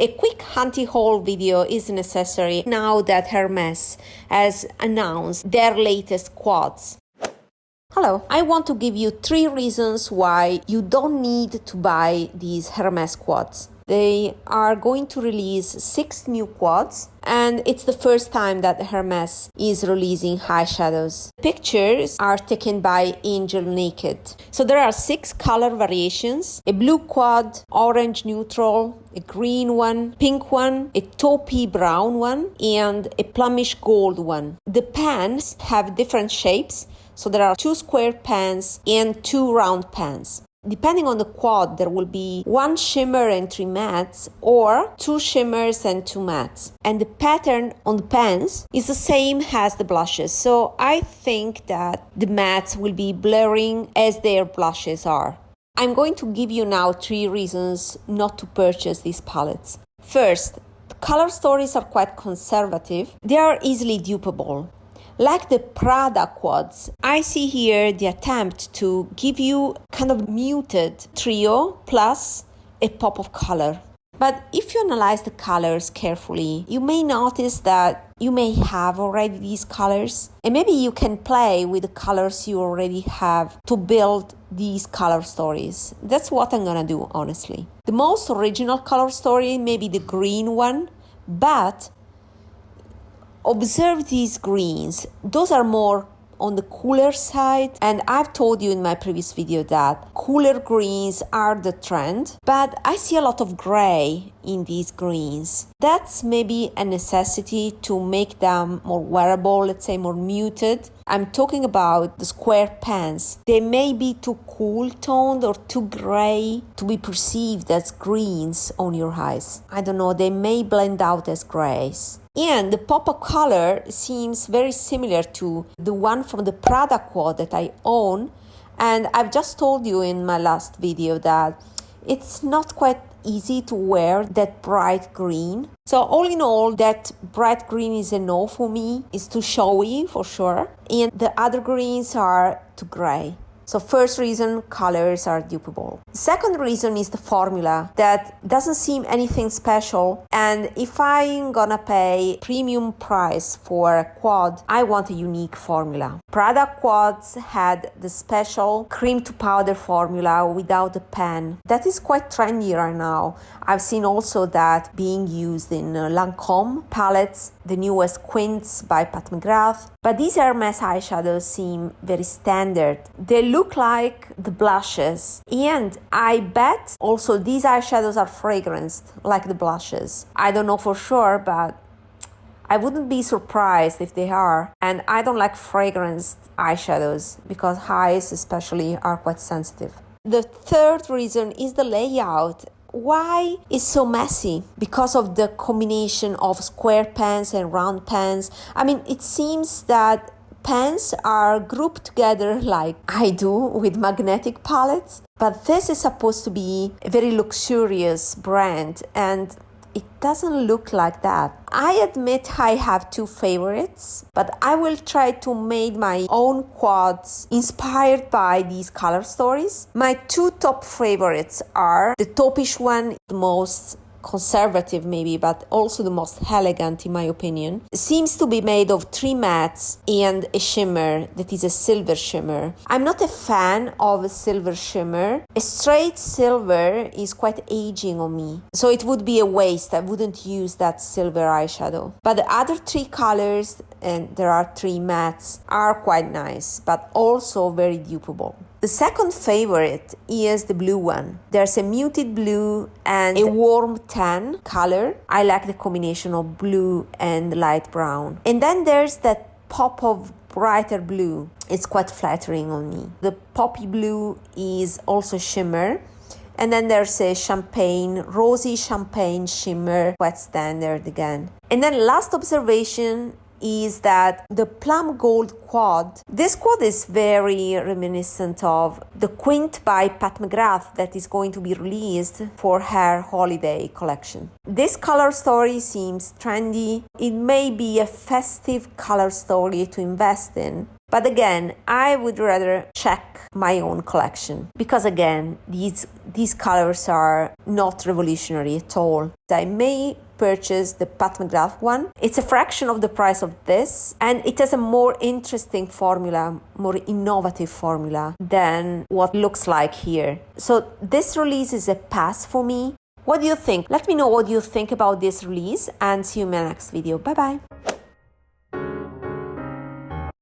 A quick anti-haul video is necessary now that Hermès has announced their latest quads. Hello, I want to give you 3 reasons why you don't need to buy these Hermès quads. They are going to release 6 new quads, and it's the first time that Hermès is releasing eyeshadows. Pictures are taken by Angel Naked. So there are 6 color variations: a blue quad, orange neutral, a green one, pink one, a taupey brown one, and a plumish gold one. The pans have different shapes, so there are 2 square pans and 2 round pans. Depending on the quad, there will be 1 shimmer and 3 mattes, or 2 shimmers and 2 mattes. And the pattern on the pans is the same as the blushes, so I think that the mattes will be blurring as their blushes are. I'm going to give you now 3 reasons not to purchase these palettes. First, the color stories are quite conservative. They are easily dupable. Like the Prada quads, I see here the attempt to give you kind of muted trio plus a pop of color. But if you analyze the colors carefully, you may notice that you may have already these colors, and maybe you can play with the colors you already have to build these color stories. That's what I'm gonna do, honestly. The most original color story may be the green one, but observe these greens. Those are more on the cooler side, and I've told you in my previous video that cooler greens are the trend, but I see a lot of gray in these greens. That's maybe a necessity to make them more wearable, let's say more muted. I'm talking about the square pans. They may be too cool toned or too gray to be perceived as greens on your eyes. I don't know, they may blend out as grays. And the pop of color seems very similar to the one from the Prada quad that I own. And I've just told you in my last video that it's not quite easy to wear that bright green. So all in all, that bright green is a no for me. It's too showy for sure. And the other greens are too gray. So first reason, colors are dupable. Second reason is the formula that doesn't seem anything special. And if I'm gonna pay premium price for a quad, I want a unique formula. Prada quads had the special cream to powder formula without the pen. That is quite trendy right now. I've seen also that being used in Lancome palettes, the newest Quints by Pat McGrath. But these Hermès eyeshadows seem very standard. They look like the blushes, and I bet also these eyeshadows are fragranced like the blushes. I don't know for sure, but I wouldn't be surprised if they are. And I don't like fragranced eyeshadows because eyes especially are quite sensitive. The third reason is the layout. Why is so messy? Because of the combination of square pans and round pans. I mean, it seems that pans are grouped together like I do with magnetic palettes, but this is supposed to be a very luxurious brand, and it doesn't look like that. I admit I have 2 favorites, but I will try to make my own quads inspired by these color stories. My 2 top favorites are the taupish one, the most conservative maybe, but also the most elegant in my opinion. It seems to be made of 3 mattes and a shimmer that is a silver shimmer. I'm not a fan of a silver shimmer. A straight silver is quite aging on me, so it would be a waste. I wouldn't use that silver eyeshadow. But the other 3 colors, and there are 3 mattes, are quite nice, but also very dupable. The second favorite is the blue one. There's a muted blue and a warm tan color. I like the combination of blue and light brown. And then there's that pop of brighter blue. It's quite flattering on me. The poppy blue is also shimmer. And then there's a rosy champagne shimmer, quite standard again. And then last observation is that the Plum Gold quad, this quad is very reminiscent of the Quint by Pat McGrath that is going to be released for her holiday collection. This color story seems trendy. It may be a festive color story to invest in, But again, I would rather check my own collection because again, these colors are not revolutionary at all. I may purchase the Pat McGrath one. It's a fraction of the price of this, and it has a more interesting formula, more innovative formula than what looks like here. So this release is a pass for me. What do you think? Let me know what you think about this release, and see you in my next video. Bye bye.